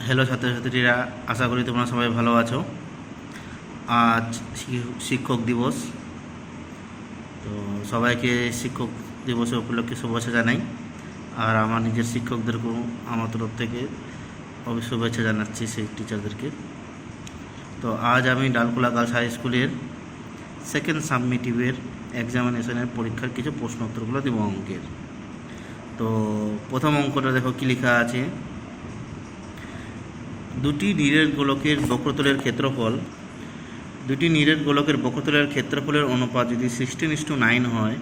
Hello ছাত্রছাত্রীরা, আশা করি তোমরা সবাই ভালো আছো। আজ শিক্ষক দিবস। তো সবাইকে শিক্ষক দিবসের উপলক্ষে শুভেচ্ছা জানাই। আর আমার নিজের শিক্ষকদেরকেও আমার তরফ থেকে শুভেচ্ছা জানাচ্ছি সেই টিচারদেরকে। তো আজ আমি ডালখোলা গার্লস হাই স্কুলের সেকেন্ড সাবমিটিভের এক্সামিনেশনের পরীক্ষার কিছু প্রশ্ন উত্তরগুলো দেবো অঙ্কের। তো প্রথম অঙ্কটা দেখো কী লেখা আছে। দুটি নীরের গোলকের বক্রতলের ক্ষেত্রফলের অনুপাত যদি 16:9 হয়,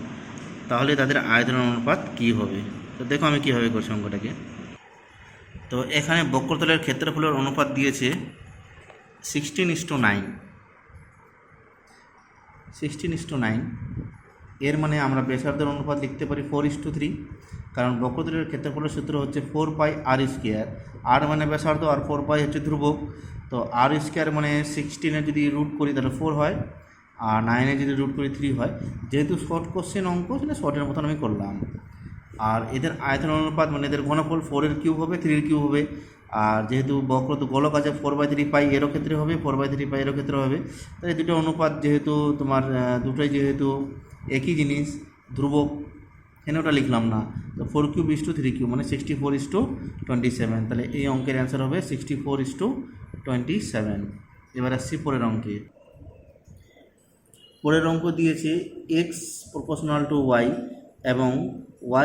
তাহলে তাদের আয়তনের অনুপাত কী হবে? তো দেখো আমি কীভাবে করছি অঙ্কটাকে। তো এখানে বক্রতলের ক্ষেত্রফলের অনুপাত দিয়েছে 16:9। এর মানে আমরা ব্যাসার্ধের অনুপাত লিখতে পারি 4:3, কারণ বক্রতলের ক্ষেত্রফলের সূত্র হচ্ছে 4πr²। আর মানে ব্যাসার্ধ আর 4π হচ্ছে ধ্রুবক। তো r² মানে 16 যদি রুট করি তাহলে 4 হয়, আর 9 যদি রুট করি 3 হয়। যেহেতু শর্ট কোশ্চেন অঙ্ক, সেটা শর্টের মতন আমি করলাম। আর এদের আয়তন অনুপাত মানে এদের ঘনফল 4-এর কিউব হবে, 3-এর কিউব হবে। আর যেহেতু গোলক আছে 4/3π এরও ক্ষেত্রে হবে, 4/3π এরও ক্ষেত্রে হবে। তাই দুটো অনুপাত যেহেতু তোমার দুটোই যেহেতু একই জিনিস, ধ্রুবক, এখানে ওটা লিখলাম না। তো 4³3³ মানে 64:27। তাহলে এই অঙ্কের অ্যান্সার হবে 64:27। এবার আসছি পরের অঙ্ক দিয়েছে x প্রপোর্শনাল টু y এবং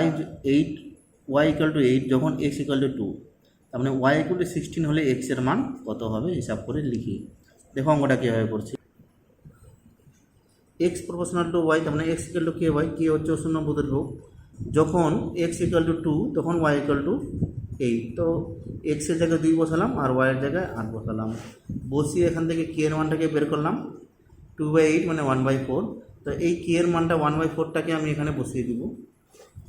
y 8 যখন x = 2। তার মানে y = 16 হলে x এর মান কত হবে হিসাব করে লিখি। দেখো অঙ্কটা কীভাবে করছি। x প্রপোর্শনাল টু y, তার মানে x = ky, কে হচ্ছে শূন্য বোধের। যখন x = 2 তখন y = 8। তো x এর জায়গায় 2 বসালাম আর y এর জায়গায় 8 বসালাম। বসিয়ে এখান থেকে k এর মানটাকে বের করলাম। 2/8 মানে 1/4। তো এই k এর মানটা 1/4টাকে আমি এখানে বসিয়ে দিব।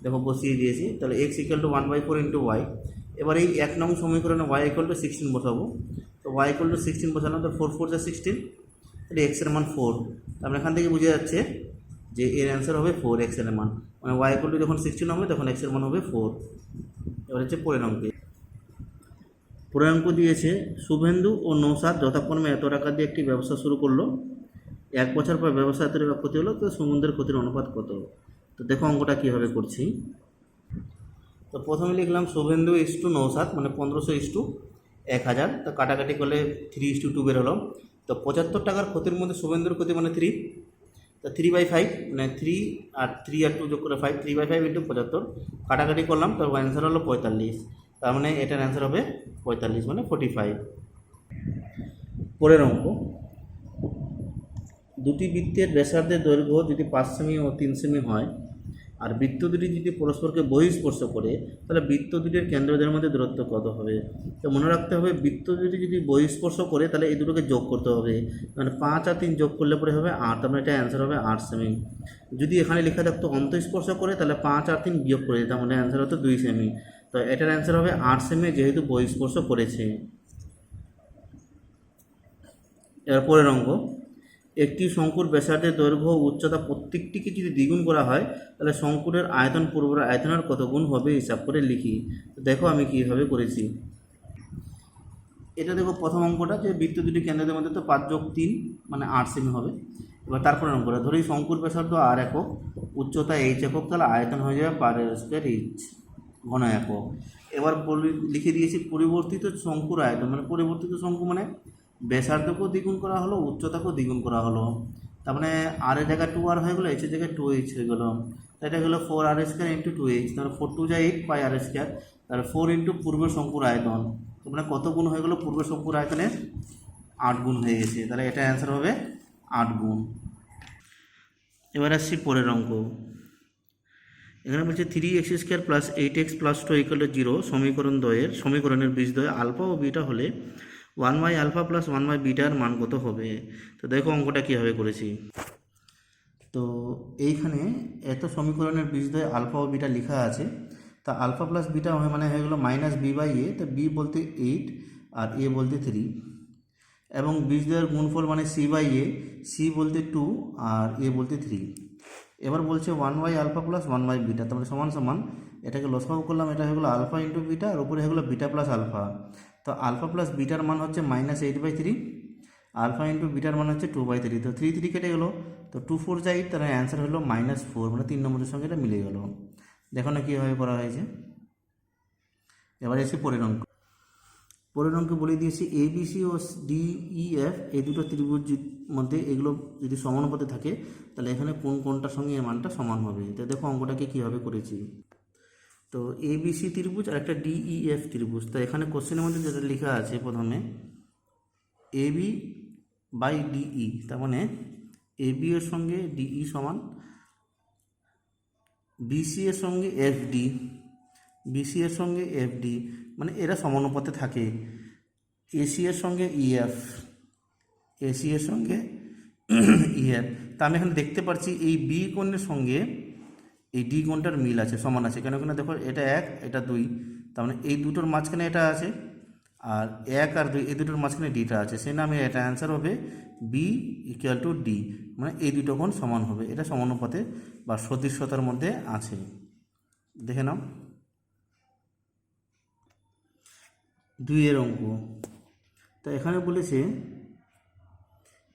দেখো বসিয়ে দিয়েছি। তাহলে x = 1/4 × y। এবার এই 1 নং সমীকরণে y = 16 বসাবো। তো y = 16 বসালাম। তো 4 4 16, তাহলে x এর মান 4। তাহলে এখান থেকে বোঝা যাচ্ছে যে এর অ্যান্সার হবে 4, x এর মান। মানে y = যখন 16 হবে তখন x এর মান হবে 4। এবার হচ্ছে পরের অঙ্ক দিয়েছে শুভেন্দু ও নৌসাদ যথাক্রমে এত টাকা দিয়ে একটি ব্যবসা শুরু করলো। 1 বছর পর ব্যবসা এত টাকা ক্ষতি হলো, তো সমুদ্রের ক্ষতির অনুপাত কত? তো দেখো অঙ্কটা কীভাবে করছি। তো প্রথমে লিখলাম শুভেন্দু = নৌসাদ, মানে 1500:1000। তো কাটাকাটি করলে 3:2 বের হলো। তো 75 টাকার ক্ষতির মধ্যে শুভেন্দুর ক্ষতি মানে 3। তো 3/5 মানে 3 আর 3 আর 2 যোগ করে 5, 3/5 × 75। কাটাকাটি করলাম, তো অ্যান্সার হলো 45। তার মানে এটার অ্যান্সার হবে 45 মানে 45। পরের অঙ্ক, দুটি বৃত্তের ব্যাসার্ধের দৈর্ঘ্য যদি 5 সেমি ও 3 সেমি হয়, আর বৃত্ত দুটি যদি পরস্পরকে বহিঃস্পর্শ করে, তাহলে বৃত্ত দুটির কেন্দ্রদের মধ্যে দূরত্ব কত হবে? তো মনে রাখতে হবে, বৃত্ত দুটি যদি বহিঃস্পর্শ করে তাহলে এই দুটোকে যোগ করতে হবে। মানে 5 আর 3 যোগ করলে পরে হবে 8। তার মানে এটা অ্যান্সার হবে 8 সেমি। যদি এখানে লেখা থাকতো অন্তঃস্পর্শ করে, তাহলে 5 আর 3 বিয়োগ করে দিতাম, মানে অ্যান্সার হতো 2 সেমি। তো এটার অ্যান্সার হবে 8 সেমি, যেহেতু বহিঃস্পর্শ করেছে। এবার পরের অঙ্ক, একটি শঙ্কুর ব্যাসার্ধের দৈর্ঘ্য ও উচ্চতা প্রত্যেকটিকে যদি দ্বিগুণ করা হয়, তাহলে শঙ্কুরের আয়তন পূর্বের আয়তনের কত গুণ হবে হিসাব করে লিখি। তো দেখো আমি কীভাবে করেছি। এটা দেখো প্রথম অঙ্কটা, যে বৃত্ত দুটি কেন্দ্রদের মধ্যে তো 5 + 3 মানে 8 সেমি হবে। এবার তারপরে অঙ্কটা ধরি শঙ্কুর ব্যাসার্ধ r একক, উচ্চতা h একক, তাহলে আয়তন হয়ে যাবে πr² h ঘন একক। এবার লিখে দিয়েছি পরিবর্তিত শঙ্কুর আয়তন, মানে পরিবর্তিত শঙ্কু মানে ব্যাসার্ধকেও দ্বিগুণ করা হলো, উচ্চতাকেও দ্বিগুণ করা হলো। তার মানে r এর জায়গায় 2r হয়ে গেলো, h এর জায়গায় 2h হয়ে গেলো। এটা গেলো 4r² × 2h, তাহলে 4 2 = 8 πr²। তাহলে 4 × পূর্বের শঙ্কুর আয়তন, মানে কত গুণ হয়ে গেলো? পূর্বের শঙ্কুর আয়তনের 8 গুণ হয়ে গেছে। তাহলে এটা অ্যান্সার হবে 8 গুণ। এবার আসছি পরের অঙ্ক। এখানে বলছে 3x² + 8x + 2 = 0 সমীকরণের বীজদ্বয় আলফা ও বিটা হলে 1/α + 1/β এর মান কত হবে? তো দেখো অঙ্কটা কীভাবে করেছি। তো এইখানে এত সমীকরণের বীজদ্বয় আলফা ও বিটা লেখা আছে। তা আলফা প্লাস বিটা মানে হয়ে গেলো -b/a। তো b বলতে 8 আর a বলতে 3, এবং বীজদ্বয়ের গুণফল মানে c/a, c বলতে 2 আর a বলতে 3। এবার বলছে 1/α + 1/β, তার মানে সমান সমান, এটাকে লসাগু করলাম, এটা হয়ে গেলো আলফা × বিটা, আর উপরে হয়ে গেলো বিটা প্লাস আলফা। তো আলফা প্লাস বিটার মান হচ্ছে -8/3, আলফা ইন্টু বিটার মান হচ্ছে 2/3। তো 3 কেটে গেলো, তো 2 4 যা 8, তার অ্যান্সার হলো -4, মানে 3 নম্বরের সঙ্গে এটা মিলে গেল। দেখো না কীভাবে করা হয়েছে। এবার এসে পরের অঙ্ক। পরের অঙ্কে বলে দিয়েছি ABC ও DEF এই দুটো ত্রিভুজ মধ্যে এগুলো যদি সমানুপাতে থাকে তাহলে এখানে কোনটার সঙ্গে এর মানটা সমান হবে। তো দেখো অঙ্কটাকে কীভাবে করেছি। তো ABC ত্রিভুজ আর একটা DEF ত্রিভুজ। তো এখানে কোশ্চেনের মধ্যে যেটা লেখা আছে প্রথমে AB/DE, তার মানে AB এর সঙ্গে DE সমান, BC এর সঙ্গে FD, BC এর সঙ্গে FD, মানে এরা সমানুপাতে থাকে। AC এর সঙ্গে EF, AC এর সঙ্গে EF। তা আমি এখানে দেখতে পাচ্ছি এই B কোণের সঙ্গে এই D কোণটার মিল আছে, সমান আছে। কেন কেন দেখো, এটা 1 এটা 2, তার মানে এই দুটোর মাঝখানে এটা আছে, আর 1 আর 2 এই দুটোর মাঝখানে ডিটা আছে। সেই নামে এটা অ্যান্সার হবে B = D, মানে এই দুটো কোণ সমান হবে। এটা সমানুপাতে বা সদৃশ্যতার মধ্যে আছে। দেখে নাও 2 এর অঙ্ক। তো এখানে বলেছে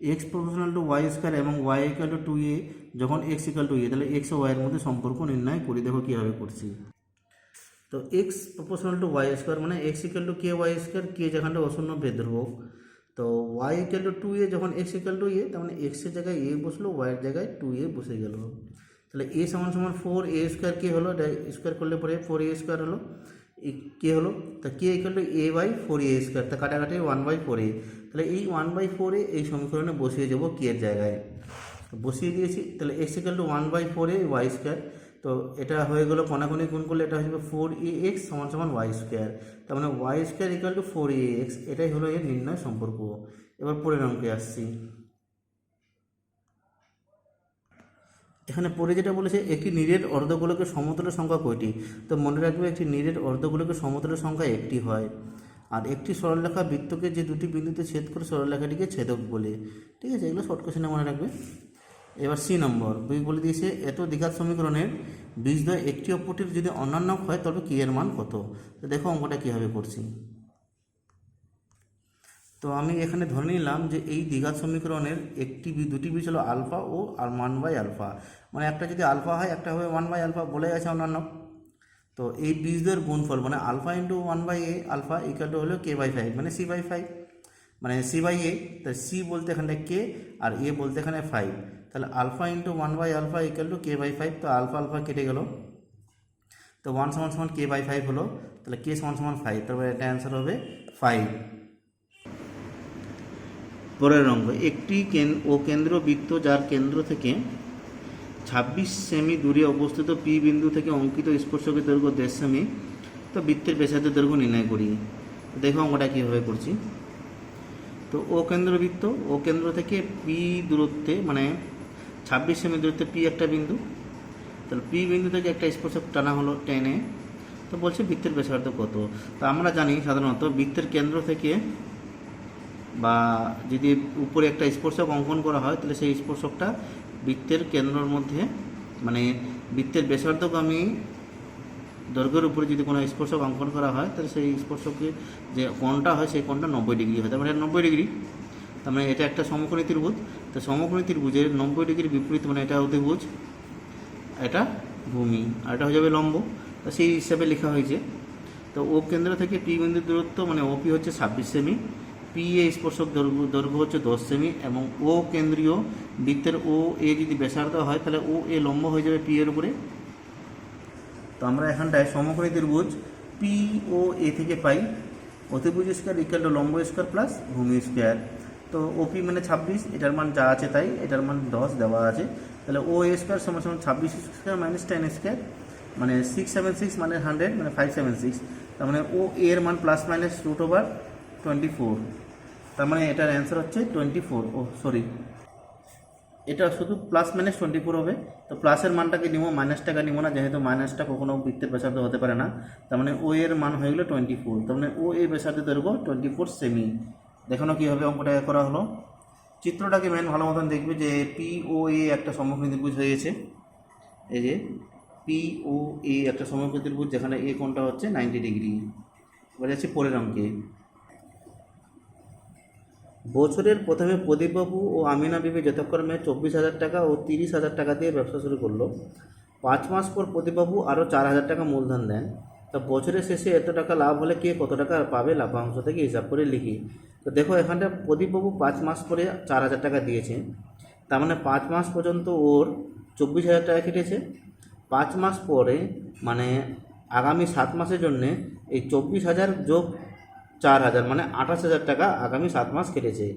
x proportional to y square এবং y = 2a যখন x = a, তাহলে x ও y এর মধ্যে সম্পর্ক নির্ণয় করি। দেখো কীভাবে করছি। তো x proportional to y square মানে x = ky স্কয়ার, কে যেখানটা অশূন্য ভেদধ্রুবক। তো y = 2a যখন x = a, তার মানে x এর জায়গায় a বসলো, y এর জায়গায় 2a বসে গেল। তাহলে a = 4a স্কয়ার, কে হলো স্কয়ার করলে পরে 4a স্কয়ার হলো, কে হলো, তা কে = a/4a স্কয়ার, তা কাটাকাটি 1/4a। তাহলে এই 1/4a এই সমীকরণে বসিয়ে যাবো কে এর জায়গায়, বসিয়ে দিয়েছি। তাহলে x = 1/4a y স্কয়ার। তো এটা হয়ে গেলো কোনাকুনি গুণ করলে এটা হয়ে যাবে 4ax = y স্কয়ার, তার মানে y স্কয়ার = 4ax। এটাই হলো এর নির্ণয় সম্পর্ক। এবার পরের অঙ্কে আসছি। এখানে পরে যেটা বলেছে একটি নিরেট অর্ধগোলকের সমতলের সংখ্যা কয়টি। তো মনে রাখবে একটি নিরেট অর্ধগোলকের সমতলের সংখ্যা একটি হয়, আর একটি সরলরেখা বৃত্তকে যে দুটি বিন্দুতে ছেদ করে সরলরেখাটিকে ছেদক বলে। ঠিক আছে, এগুলো শর্ট কোশ্চেনে মনে রাখবে। এবার C নম্বর বলে দিয়েছে এত দ্বিঘাত সমীকরণের বীজদ্বয় একটি অপরটির যদি অন্যান্য হয় তবে কি এর মান কত। তো দেখো অঙ্কটা কীভাবে করছি। তো আমি এখানে ধরে নিলাম যে এই দ্বিঘাত সমীকরণের দুটি বীজ হলো আলফা ও 1/α, মানে একটা যদি আলফা হয় একটা হবে 1/α, বলে আছে অন্যান্য। তো এই বীজদ্বয়ের গুণফল মানে আলফা ইন্টু 1/a আলফা = হলো k/5, মানে c/5, মানে c/a। তাই c বলতে এখানে k আর a বলতে এখানে 5, তাহলে আলফা ইন্টু 1/α = k/5। তো আলফা আলফা কেটে গেল, তো 1 = k/5 হলো, তাহলে k = 5, তারপরে এটা অ্যান্সার হবে 5। পরের অঙ্ক একটি কেন্দ্র বৃত্ত যার কেন্দ্র থেকে 26 সেমি দূরে অবস্থিত পি বিন্দু থেকে অঙ্কিত স্পর্শকের দৈর্ঘ্য 1.5 সেমি। তো বৃত্তের ব্যাসার্ধের দৈর্ঘ্য নির্ণয় করি। দেখো অঙ্কটা কীভাবে করছি। তো ও কেন্দ্রবৃত্ত, ও কেন্দ্র থেকে পি দূরত্বে মানে 26 সেমি দূরত্বে পি একটা বিন্দু, তাহলে পি বিন্দু থেকে একটা স্পর্শক টানা হলো, টেনে। তো বলছে বৃত্তের ব্যাসার্ধ কত। তো আমরা জানি সাধারণত বৃত্তের কেন্দ্র থেকে বা যদি উপরে একটা স্পর্শক অঙ্কন করা হয় তাহলে সেই স্পর্শকটা বৃত্তের কেন্দ্রের মধ্যে মানে বৃত্তের ব্যাসার্ধগামী দৈর্ঘ্যের উপরে যদি কোনো স্পর্শক অঙ্কন করা হয় তাহলে সেই স্পর্শকে যে কোণটা হয় সেই কোণটা 90 ডিগ্রি হয়, তার মানে 90 ডিগ্রি। তার মানে এটা একটা সমকোণী ত্রিভুজ। তো সমকোণী ত্রিভুজের 90 ডিগ্রির বিপরীত মানে এটা অতিভুজ, এটা ভূমি, আর এটা হয়ে যাবে লম্ব। তো সেই হিসাবে লেখা হয়েছে। তো ও কেন্দ্র থেকে পি বিন্দুর দূরত্ব মানে ওপি হচ্ছে 26 সেমি, পি এ স্পর্শক দৈর্ঘ্য হচ্ছে 10 সেমি, এবং ও কেন্দ্রীয় বৃত্তের ও এ যদি ব্যাসার্ধ হয় তাহলে ও এ লম্ব হয়ে যাবে পি এর উপরে। তো আমরা এখানটায় সমকোণী ত্রিভুজ পি ও এ থেকে পাই অতিভুজ স্কয়ার = লম্ব স্কয়ার প্লাস ভূমি স্কয়ার। তো ওপি মানে 26, এটার মান যা আছে তাই, এটার মান 10 দেওয়া আছে। তাহলে ও এ স্কয়ার = 26 স্কয়ার - 10 স্কয়ার, মানে 676 মানে 100 মানে 576। তার মানে ও এর মান +/√24, তার মানে এটার অ্যান্সার হচ্ছে 24। ও সরি, এটা শুধু +-24 হবে। তো প্লাসের মানটাকে নিব, মাইনাসটাকে নিব না, যেহেতু মাইনাসটা কখনো বৃত্তের ব্যাসার্ধ হতে পারে না। তার মানে ও এর মান হয়ে গেলো 24, তার মানে ও এ ব্যাসার্ধের দৈর্ঘ্য 24 সেমি। দেখানো কীভাবে অঙ্কটা করা হলো। চিত্রটাকে মেন ভালো মতন দেখবে যে পি ও এ একটা সমকোণী ত্রিভুজ হয়ে গেছে। এই যে পি ও এ একটা সমকোণী ত্রিভুজ যেখানে এ কোণটা হচ্ছে 90 ডিগ্রি। এবার যাচ্ছি পরের অঙ্কে। বছরের প্রথমে প্রদীপবাবু ও আমিনা বিবি যথাক্রমে 24,000 টাকা ও 30,000 টাকা দিয়ে ব্যবসা শুরু করলো। 5 মাস পর প্রদীপবাবু আরও 4,000 টাকা মূলধন দেন। তা বছরের শেষে এত টাকা লাভ হলে কে কত টাকা পাবে লাভাংশ থেকে হিসাব করে লিখি। তো দেখো এখানটা প্রদীপবাবু 5 মাস পরে 4,000 টাকা দিয়েছে, তার মানে 5 মাস পর্যন্ত ওর 24,000 টাকা কেটেছে। 5 মাস পরে মানে আগামী 7 মাসের জন্যে এই 24,000 যোগ 4,000 মানে 28,000 টাকা আগামী 7 মাস কেটেছে।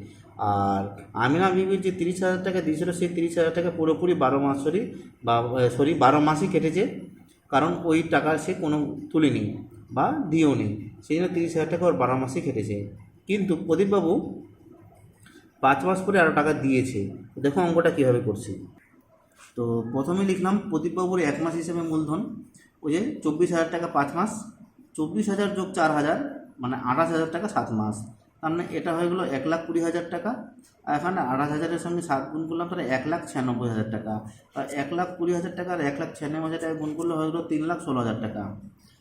আর আমিনা বিবির যে 30,000 টাকা দিয়েছিল সেই 30,000 টাকা পুরোপুরি 12 মাস 12 মাসই কেটেছে, কারণ ওই টাকা সে কোনো তুলেনি বা দিয়েও নি, সেই জন্য 30,000 টাকা ওর 12 মাসই কেটেছে। কিন্তু প্রদীপবাবু 5 মাস পরে আরও টাকা দিয়েছে। দেখো অঙ্কটা কীভাবে করছি। তো প্রথমে লিখলাম প্রদীপবাবুর 1 মাস হিসেবে মূলধন ওই যে 24,000 টাকা 5 মাস, 24,000 যোগ 4,000 মানে 28,000 টাকা 7 মাস, তার মানে এটা হয়ে গেলো 1,20,000 টাকা। আর এখানে 28,000-এর সঙ্গে 7 গুণ করলাম তাহলে 1,96,000 টাকা। আর 1,20,000 টাকা আর 1,96,000 টাকা গুণ করলে হয়ে গেলো 3,16,000 টাকা।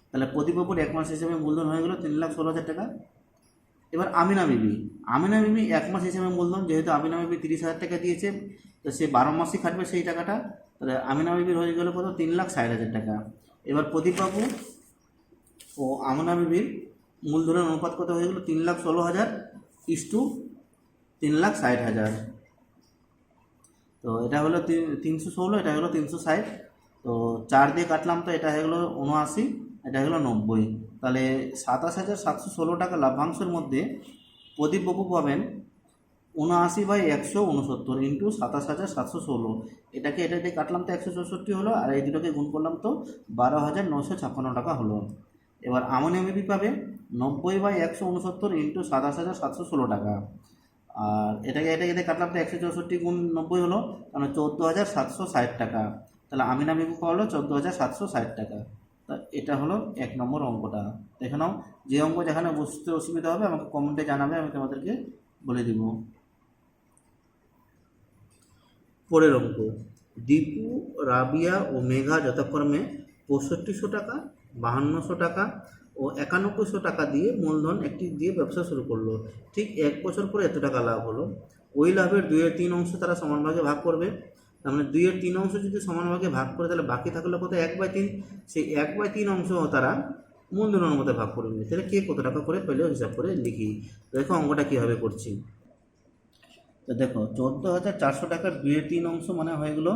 তাহলে প্রদীপবাবুর 1 মাস হিসেবে মূলধন হয়ে গেলো 3,16,000 টাকা। এবার আমিনা বিবি 1 মাস হিসেবে মূলধন, যেহেতু আমিনা বিবি 30,000 টাকা দিয়েছে তো সে 12 মাসই খাটবে সেই টাকাটা, তাহলে আমিনা বিবির হয়ে গেল কত 3,60,000 টাকা। এবার প্রদীপবাবু ও আমিনা বিবির মূলধনের অনুপাত কত হয়ে গেল 3,16,000 ইস্টু 3,60,000। তো এটা হলো 316, এটা হলো 360। তো 4 দিয়ে কাটলাম তো এটা হয়ে গেলো 79, এটা হলো 90। তাহলে 27,716 টাকা লাভ্যাংশের মধ্যে প্রদীপবাবু পাবেন 79/169 ইন্টু 27,716। এটাকে এটা দিয়ে কাটলাম তো 164 হলো, আর এই দুটোকে গুণ করলাম তো 12,956 টাকা হলো। এবার আমিনা বিবি পাবে 90/169 ইন্টু 27,716 টাকা। আর এটাকে দিয়ে কাটলাম তো 164 গুণ 90 হলো, তাহলে 14,760 টাকা। তাহলে আমিনা বিবি পাওয়া 14,760 টাকা। তা এটা হলো 1 নম্বর অঙ্কটা। দেখে নাও, যে অঙ্ক যেখানে বুঝতে অসুবিধা হবে আমাকে কমেন্টে জানাবে, আমি তোমাদেরকে বলে দিব। পরের অঙ্ক, দীপু, রাবিয়া ও মেঘা যথাক্রমে 6500 টাকা, 5200 টাকা ও 9100 টাকা দিয়ে মূলধন একটি দিয়ে ব্যবসা শুরু করলো। ঠিক 1 বছর পরে এত টাকা লাভ হলো। ওই লাভের 2/3 অংশ তারা সমান ভাগে ভাগ করবে। তার মানে 2/3 অংশ যদি সমান ভাগে ভাগ করে তাহলে বাকি থাকলো কত 1/3। সেই 1/3 অংশ তারা মূলধনের মধ্যে ভাগ করে নেবে। তাহলে কে কত টাকা করে পেলেও হিসাব করে লিখি। দেখো অঙ্কটা কীভাবে করছি। তো দেখো 14,400 টাকার 2/3 অংশ মানে হয়ে গেলো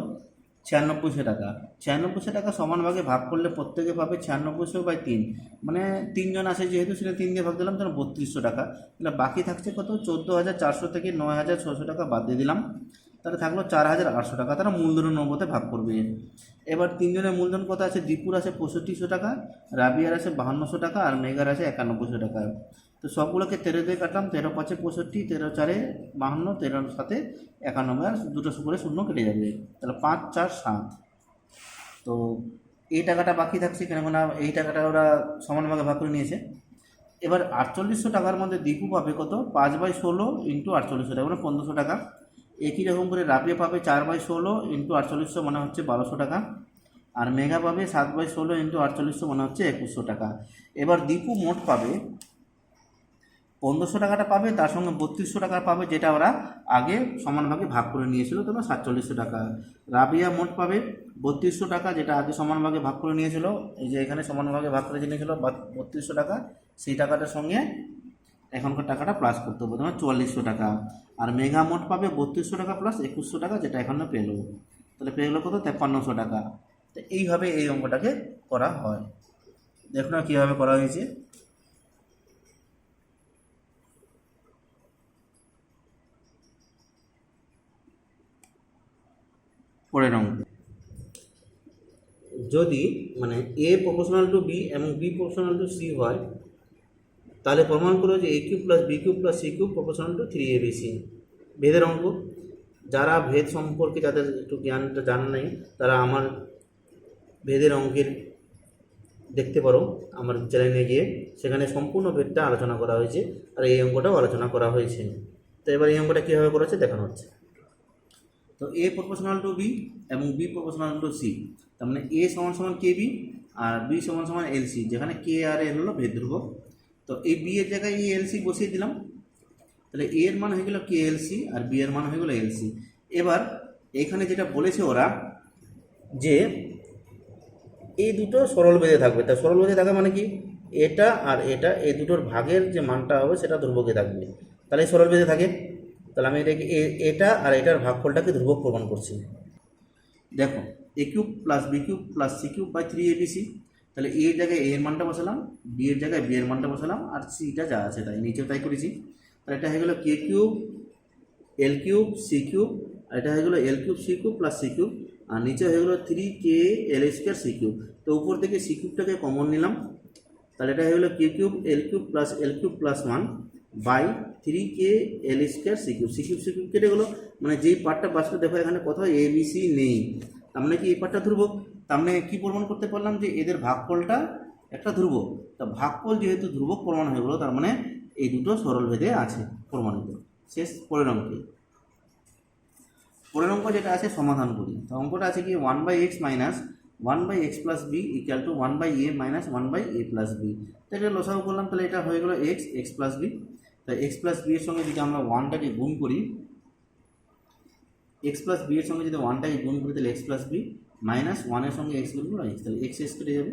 9600 টাকা। 9600 টাকা সমান ভাগে ভাগ করলে প্রত্যেকে পাবে 9600/3, মানে 3 জন আছে যেহেতু সেটা 3 দিয়ে ভাগ দিলাম, তাহলে 3200 টাকা। তাহলে বাকি থাকছে কত 14,400 থেকে 9,600 টাকা বাদ দিয়ে দিলাম, তাহলে থাকলো 4,800 টাকা তারা মূলধনের মধ্যে ভাগ করবে। এবার 3 জনের মূলধন কত আছে, দীপুর আছে 6500 টাকা, রাবিয়ার আছে 5200 টাকা আর মেঘার আছে 9100 টাকা। তো সবগুলোকে 13 দিয়ে কাটলাম, 13×5 = 65, 13×4 = 52, 13×7 = 91, আর দুটো করে শূন্য কেটে যাবে, তাহলে 5, 4, 7। তো এই টাকাটা বাকি থাকছে, কেননা এই টাকাটা ওরা সমান ভাগে ভাগ করে নিয়েছে। এবার 4800 টাকার মধ্যে দীপু পাবে কত 5/16 ইন্টু 4800 টাকা, মানে 1500 টাকা। একই রকম করে রাবিয়া পাবে 4/16 ইন্টু 4800 মানে হচ্ছে 1200 টাকা। আর মেঘা পাবে 7/16 ইন্টু 4800 মানে হচ্ছে 2100 টাকা। এবার দীপু মোট পাবে 1500 টাকাটা পাবে, তার সঙ্গে 3200 টাকা পাবে যেটা ওরা আগে সমান ভাগে ভাগ করে নিয়েছিল, তবে 4700 টাকা। রাবিয়া মোট পাবে 3200 টাকা যেটা আগে সমান ভাগে ভাগ করে নিয়েছিল, এই যে এখানে সমান ভাগে ভাগ করে নিয়েছিল 3200 টাকা, সেই টাকাটার সঙ্গে এখনকার টাকাটা প্লাস করতে হবে, তোমার 4400 টাকা। আর মেঘা মোট পাবে 3200 টাকা প্লাস 2100 টাকা যেটা এখানে পেলো, তাহলে পেয়ে গেলো কত 5300 টাকা। তো এইভাবে এই অঙ্কটাকে করা হয়। দেখুন কীভাবে করা হয়েছে। পরের অঙ্ক, যদি মানে এ প্রপোর্শনাল টু বি এবং বি প্রপোর্শনাল টু সি হয়, তাহলে প্রমাণ করো যে a³ + b³ + c³ proportional to 3abc। ভেদের অঙ্ক, যারা ভেদ সম্পর্কে যাদের একটু জ্ঞানটা জানা নেই তারা আমার ভেদের অঙ্কের দেখতে পারো আমার চ্যানেলে গিয়ে, সেখানে সম্পূর্ণ ভেদটা আলোচনা করা হয়েছে আর এই অঙ্কটাও আলোচনা করা হয়েছে। তো এবার এই অঙ্কটা কীভাবে করা হচ্ছে দেখানো হচ্ছে। তো a প্রপোর্শনাল টু b এবং b প্রপোর্শনাল টু c, তার মানে a = kb R b = lc, যেখানে k আর l হলো ভেদ ধ্রুবক। তো এই b এর জায়গায় এই lc বসিয়ে দিলাম, তাহলে এ এর মান হয়ে গেল কে এলসি আর বি এর মান হয়ে গেল এলসি। এবার এখানে যেটা বলেছে ওরা যে এই দুটো সরল বেঁধে থাকবে, তা সরল বেঁধে থাকা মানে কি, এটা আর এটা এই দুটোর ভাগের যে মানটা হবে সেটা ধ্রুবকে থাকবে, তাহলে সরল বেঁধে থাকে। তাহলে আমি এটাকে এটা আর এটার ভাগফলটাকে ধ্রুবক প্রমাণ করছি। দেখো A cube plus B cube plus C cube by 3abc, তাহলে এ এর জায়গায় এ এর মানটা বসালাম, বি এর জায়গায় বি এর মানটা বসালাম, আর সিটা যা আছে তাই নিচেও তাই করেছি। তাহলে এটা হয়ে গেলো K cube L cube C cube, আর এটা হয়ে গেলো L cube C cube plus C cube, আর নিচে হয়ে গেলো 3k² সি কিউব। তো উপর থেকে সি কিউবটাকে কমন নিলাম, তাহলে এটা হয়ে গেলো K cube L cube plus 1 by 3k² C cube. C cube কেটে গেলো, মানে যেই পার্টটা বাঁচলো দেখো এখানে কোথাও এ বি সি নেই, তার মানে কি এই পার্টটা ধ্রুবক। তার মানে কী প্রমাণ করতে পারলাম যে এদের ভাগফলটা একটা ধ্রুবক। তা ভাগফল যেহেতু ধ্রুবক প্রমাণ হয়ে গেলো, তার মানে এই দুটো সরল ভেদে আছে প্রমাণিত। শেষ। পরের অঙ্ক যেটা আছে সমাধান করি। তো অঙ্কটা আছে কি 1/x minus 1/x plus B equal to 1/a minus 1/a plus B. তো এটা লসাগু করলাম, তাহলে এটা হয়ে গেলো এক্স প্লাস বি। তাই এক্স প্লাস বি এর সঙ্গে যদি আমরা 1টাকে গুণ করি, এক্স প্লাস বি এর সঙ্গে যদি 1টাকে গুণ করি, তাহলে এক্স প্লাস বি মাইনাস 1-এর সঙ্গে এক্স গুণ করবো এক্স, তাহলে এক্স কেটে যাবে।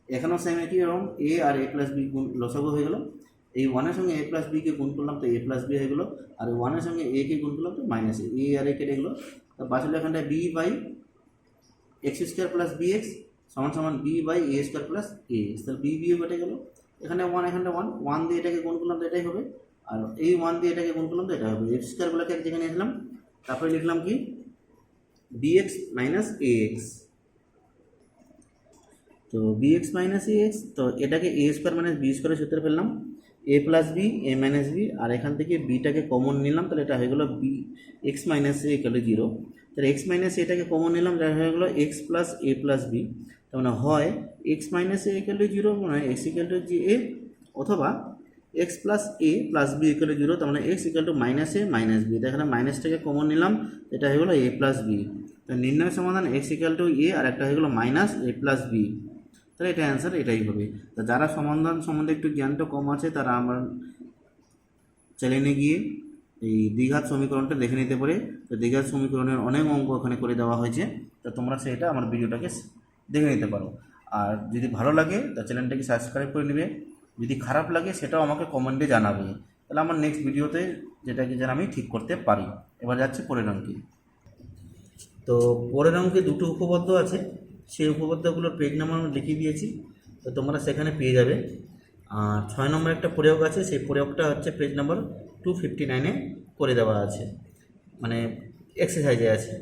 এখানেও সেম একই রকম এ আর এ প্লাস বি গুণ লসাগু হয়ে গেলো। এই 1-এর সঙ্গে এ প্লাস বিকে গুণ করলাম তো এ প্লাস বি হয়ে গেলো, আর 1-এর সঙ্গে এ কে গুণ করলাম তো মাইনাস এ আর এ কেটে গেলো। তো বাঁচলো এখানটায় B by x² plus B x সমান সমান B by a² plus A x. তাহলে বি বিও কেটে গেলো, এখানে 1 এখানটা 1 দিয়ে এটাকে গুণ করলাম তো এটাই হবে, আর এই 1 দিয়ে এটাকে গুণ করলাম তো এটা হবে। x² এক যেখানে আসলাম, তারপরে লিখলাম কি bx মাইনাস এ এক্স। তো bx মাইনাস এ এক্স, তো এটাকে a² মাইনাস b² সূত্রে ফেললাম, a plus B A minus B, আর এখান থেকে বিটাকে কমন নিলাম, তাহলে এটা হয়ে গেলো B X minus A equal to 0। তাহলে এক্স মাইনাস এটাকে কমন নিলাম, যা হয়ে গেলো x plus A plus B. তার মানে হয় x minus A equal to 0 মানে এক্স ইকুয়াল টু এ, অথবা x plus A plus B equal to 0, তার মানে x equal to minus A minus B. এখানে মাইনাসটাকে কমন নিলাম, এটা হয়ে গেলো এ প্লাস বি। তাহলে নির্ণয় সমাধান এক্স ইকুয়াল টু এ আর একটা হয়ে গেলো মাইনাস এ প্লাস বি। তাহলে এটা অ্যান্সার এটাই হবে। তা যারা সমাধান সম্বন্ধে একটু জ্ঞানটা কম আছে তারা আমার চ্যানেলে গিয়ে এই দ্বিঘাত সমীকরণটা দেখে নিতে পারে। তো দ্বিঘাত সমীকরণের অনেক অঙ্ক ওখানে করে দেওয়া হয়েছে, তো তোমরা সেটা আমার ভিডিওটাকে দেখে নিতে পারো। আর যদি ভালো লাগে তা চ্যানেলটাকে সাবস্ক্রাইব করে নেবে, যদি খারাপ লাগে সেটাও আমাকে কমেন্টে জানাবে, তাহলে আমার নেক্সট ভিডিওতে যেটাকে যেন আমি ঠিক করতে পারি। এবার যাচ্ছে পরের অঙ্কে। তো পরের অঙ্কে দুটো উপপাদ্য আছে, সেই উপপাদ্যগুলোর পেজ নাম্বার আমি লিখে দিয়েছি, তো তোমরা সেখানে পেয়ে যাবে। আর 6 নম্বর একটা প্রয়োগ আছে, সেই প্রয়োগটা হচ্ছে পেজ নাম্বার 259-এ করে দেওয়া আছে, মানে এক্সারসাইজে আছে।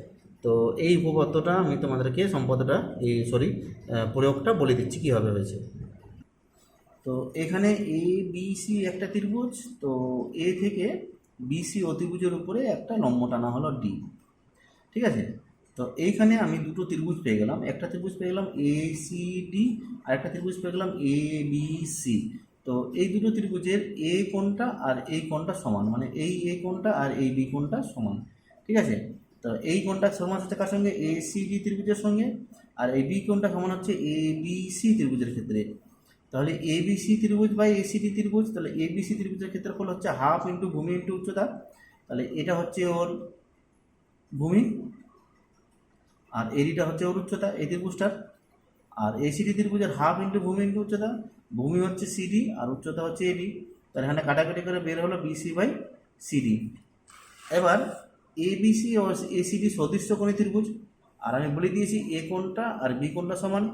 তো এই উপপাদ্যটা আমি তোমাদেরকে প্রয়োগটা বলে দিচ্ছি কীভাবে হয়েছে। তো এখানে এ বি সি একটা ত্রিভুজ, তো এ থেকে বিসি অতিভুজের উপরে একটা লম্ব টানা হলো ডি, ঠিক আছে। তো এইখানে আমি দুটো ত্রিভুজ পেয়ে গেলাম, একটা ত্রিভুজ পেয়ে গেলাম এ সি ডি, আর একটা ত্রিভুজ পেয়ে গেলাম এ বি সি। তো এই দুটো ত্রিভুজের এ কোণটা আর এই কোণটা সমান, মানে এই এ কোণটা আর এই বি কোণটা সমান, ঠিক আছে। তো এই কোণটা সমান হচ্ছে কার সঙ্গে, এ সি ডি ত্রিভুজের সঙ্গে, আর এই বি কোণটা সমান হচ্ছে এ বি সি ত্রিভুজের ক্ষেত্রে। তাহলে এ বি সি ত্রিভুজ বাই এ সি ডি ত্রিভুজ, তাহলে এ বি সি ত্রিভুজের ক্ষেত্রফল হচ্ছে হাফ ইন্টু ভূমি ইন্টু উচ্চতা, তাহলে এটা হচ্ছে ওর ভূমি আর এডিটা হচ্ছে ওর উচ্চতা এই ত্রিভুজটার। আর এসিডি ত্রিভুজের হাফ ইন্টু ভূমি ইন্টু উচ্চতা, ভূমি হচ্ছে সিডি আর উচ্চতা হচ্ছে এডি, তাহলে এখানে কাটাকাটি করে বের হলো বিসি বাই সিডি। এবার এবিসি ও এসিডি সদৃশ্যকোণী ত্রিভুজ, আর আমি বলে দিয়েছি এ কোণটা আর বি কোণটা সমান,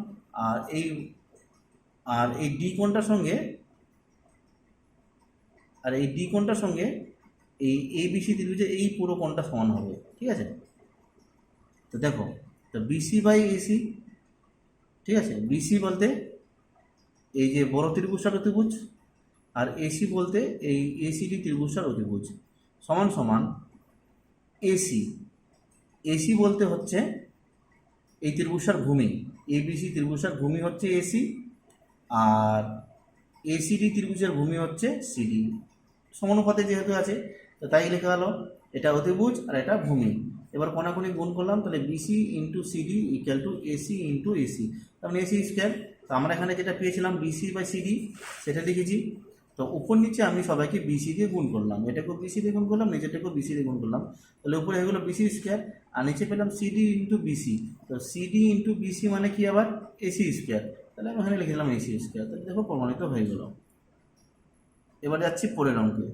আর এই ডি কোণটার সঙ্গে এই এবিসি ত্রিভুজের এই পুরো কোণটা সমান হবে, ঠিক আছে। তো দেখো, তো বিসি বাই এসি, ঠিক আছে, বিসি বলতে এই যে বড় ত্রিভুজটার অতিভুজ, আর এসি বলতে এই এসিডি ত্রিভুজটার অতিভুজ, সমান সমান এসি। এসি বলতে হচ্ছে এই ত্রিভুজটার ভূমি, এবিসি ত্রিভুজটার ভূমি হচ্ছে এসি, আর এসিডি ত্রিভুজের ভূমি হচ্ছে সিডি, সমানুপাতে যেহেতু আছে তো তাই লেখা হলো এটা অতিভুজ আর এটা ভূমি। এবার কোনাকুনি গুণ করলাম, তাহলে BC into CD equal to AC into AC, তার মানে এসি স্কোয়ার। তো আমরা এখানে যেটা পেয়েছিলাম বিসি বাই সিডি সেটা লিখেছি, তো উপর নিচে আমি সবাইকে বিসি দিয়ে গুণ করলাম, এটাকেও বিসি দিয়ে গুণ করলাম, নিচেটাকেও বিসি দিয়ে গুণ করলাম, তাহলে উপরে হয়ে গেলো বিসি স্কোয়ার, আর নিচে পেলাম সিডি ইন্টু বিসি। তো সিডি ইন্টু বিসি মানে কি আবার এসি স্কোয়ার, তাহলে আমি ওখানে লিখে দিলাম এসি স্কোয়ার। তাহলে দেখো প্রমাণিত হয়ে গেল। এবার যাচ্ছি পরের অঙ্কে।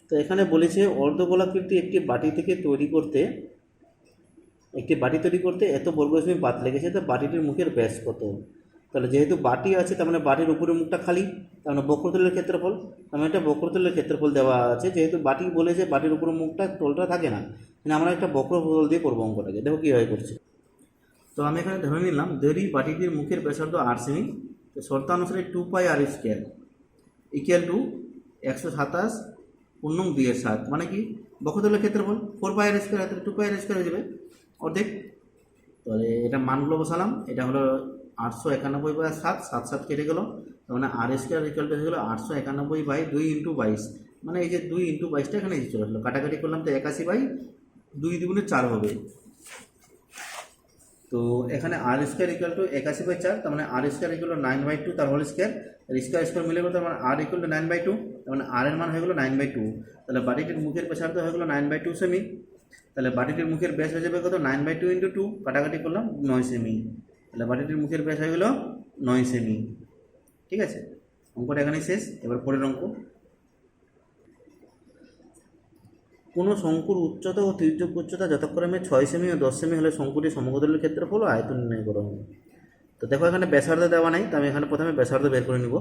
তো এখানে বলেছে অর্ধগোলাকৃতি একটি বাটি তৈরি করতে এত বর্গ সেমি পাত লেগেছে, তো বাটিটির মুখের ব্যাস কত? তাহলে যেহেতু বাটি আছে তার মানে বাটির উপরের মুখটা খালি, তার মানে বক্রতলের ক্ষেত্রফল, তার মানে এটা বক্রতলের ক্ষেত্রফল দেওয়া আছে। যেহেতু বাটি বলেছে বাটির উপরের মুখটা তলটা থাকে না, মানে আমরা একটা বক্রতল দিয়ে করবো অঙ্কটাকে। দেখো কীভাবে করছে। তো আমি এখানে ধরে নিলাম দড়ি বাটিটির মুখের ব্যাসার্ধ 8 সেমি, তো শর্তানুসারে 2 পাই আর স্কোয়ার ইকুয়াল টু 127 পূর্ণং 2/7, মানে কি বক্রতলের ক্ষেত্রফল 4 পাই আর স্কোয়ার, হাতে 2 পাই আর স্কোয়ার হয়ে যাবে অর্ধেক। তাহলে এটা মানগুলো বসালাম, এটা হলো 891/7, 7 কেটে গেল, তার মানে আর স্কোয়ার ইকুয়াল টু হয়ে গেলো 891/2 × 22, মানে এই যে 2 × 22টা এখানে চলে আসলো, কাটাকাটি করলাম তো 81/2 × 4 হবে। তো এখানে আর স্কোয়ার ইকুয়াল টু 81/4, তার মানে আর স্কোয়ার ইকুয়াল টু 9/2 তার হোল স্কোয়ার, আর স্কোয়ার স্কোয়ার মিলে গেল, তার মানে আর ইকুয়াল টু 9/2, তার মানে আর এর মান হয়ে গেলো 9/2। তাহলে বাটিটির মুখের ব্যাসার্ধ হয়ে গেলো 9/2 সেমি, তাহলে বাটিটির মুখের ব্যাস হয়ে যাবে কত 9/2 × 2, কাটাকাটি করলাম 9 সেমি, তাহলে বাটিটির মুখের ব্যাস হয়ে গেলো 9 সেমি। ঠিক আছে, অঙ্কটা এখানেই শেষ। এবার পরের অঙ্ক। কোনো শঙ্কুর উচ্চতা ও তির্যক উচ্চতা যথাক্রমে 6 সেমি ও 10 সেমি হলে শঙ্কুটির সমকোণের ক্ষেত্রফল ও আয়তন নির্ণয় করা হবে। তো দেখো এখানে ব্যাসার্ধ দেওয়া নাই, তো আমি এখানে প্রথমে ব্যাসার্ধ বের করে নিব।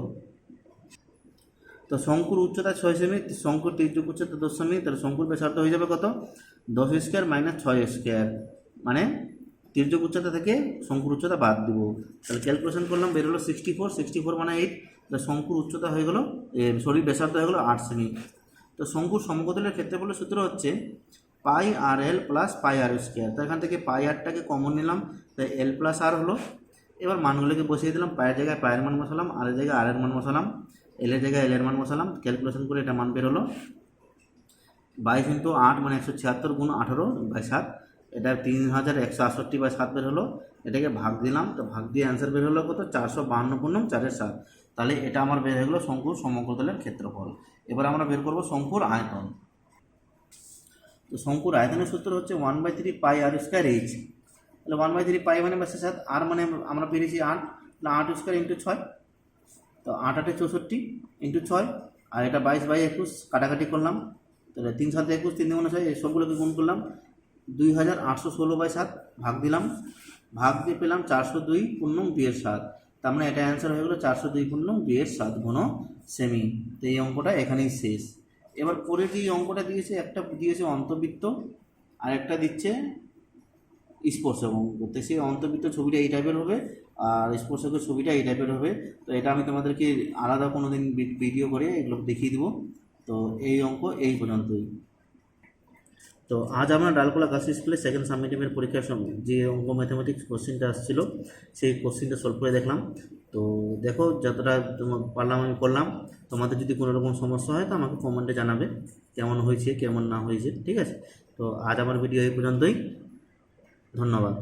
তো শঙ্কুর উচ্চতা 6 সেমি, শঙ্কুর তির্যক উচ্চতা 10 সেমি, তাহলে শঙ্কুর ব্যাসার্ধ হয়ে যাবে কত 10 স্কোয়ার মাইনাস 6 স্কোয়ার, মানে তির্যক উচ্চতা থেকে শঙ্কুর উচ্চতা বাদ দিব। তাহলে ক্যালকুলেশন করলাম, বের হলো 64 মানে 8, তাহলে শঙ্কুর উচ্চতা হয়ে গেলো ব্যাসার্ধ হয়ে গেলো 8 সেমি। তো শঙ্কুর সমকোণের ক্ষেত্রফলের সূত্র হচ্ছে পাই আর এল প্লাস পাই আর স্কোয়ার। তো এখান থেকে পাই আরটাকে কমন নিলাম, তাই এল প্লাস আর হলো। এবার মানগুলোকে বসিয়ে দিলাম, পায়ের জায়গায় পায়ের মান বসালাম, আর এর জায়গায় আর এর মান বসালাম, এল এর জায়গায় এল এর মান বসালাম, ক্যালকুলেশন করে এটা মান বের হলো 22 × 8 মানে 176 × 18/7, এটা 3168/7 বের হলো। এটাকে ভাগ দিলাম, তো ভাগ দিয়ে অ্যান্সার বের হলো কত 452 পূর্ণং 4/7। তাহলে এটা আমার বের হয়ে গেলো শঙ্কুর সমকোণের ক্ষেত্রফল। এবার আমরা বের করবো শঙ্কুর আয়তন। তো শঙ্কুর আয়তনের সূত্র হচ্ছে 1/3 পাই আর স্কোয়ার এইচ। তাহলে 1/3 পাই মানে 7, আর মানে আমরা পেরেছি 8, তাহলে 8 স্কোয়ার × 6, তো 8 8 64 × 6, আর এটা 22/21 কাটাকাটি করলাম, তাহলে 3 7 21, 3 2 6, এই সবগুলোকে গুণ করলাম 2816/7, ভাগ দিলাম, ভাগ দিয়ে পেলাম 402 পূর্ণং 2/7, তার মানে এটা অ্যান্সার হয়ে গেলো 402 পূর্ণং 2/7 ঘন সেমি। তো এই অঙ্কটা এখানেই শেষ। এবার পরে যে অঙ্কটা দিয়েছে, একটা দিয়েছে অন্তবৃত্ত আর একটা দিচ্ছে স্পর্শক অঙ্ক করতে। সেই অন্তবৃত্ত ছবিটা এই টাইপের হবে আর স্পর্শকের ছবিটা এই টাইপের হবে। তো এটা আমি তোমাদেরকে আলাদা কোনো দিন ভিডিও করে এগুলো দেখিয়ে দিব। তো এই অঙ্ক এই পর্যন্তই। তো আজ আমরা ডালকোলা গার্লস স্কুলে সেকেন্ড সাবমিটিভের পরীক্ষার সময় যে অঙ্ক ম্যাথামেটিক্স কোশ্চেনটা আসছিল সেই কোশ্চেনটা সলভ করে দেখলাম। তো দেখো যতটা পারলাম আমি করলাম। তোমাদের যদি কোনো রকম সমস্যা হয় তো আমাকে কমেন্টে জানাবে কেমন হয়েছে কেমন না হয়েছে, ঠিক আছে। তো আজ আমার ভিডিও এই পর্যন্তই, ধন্যবাদ।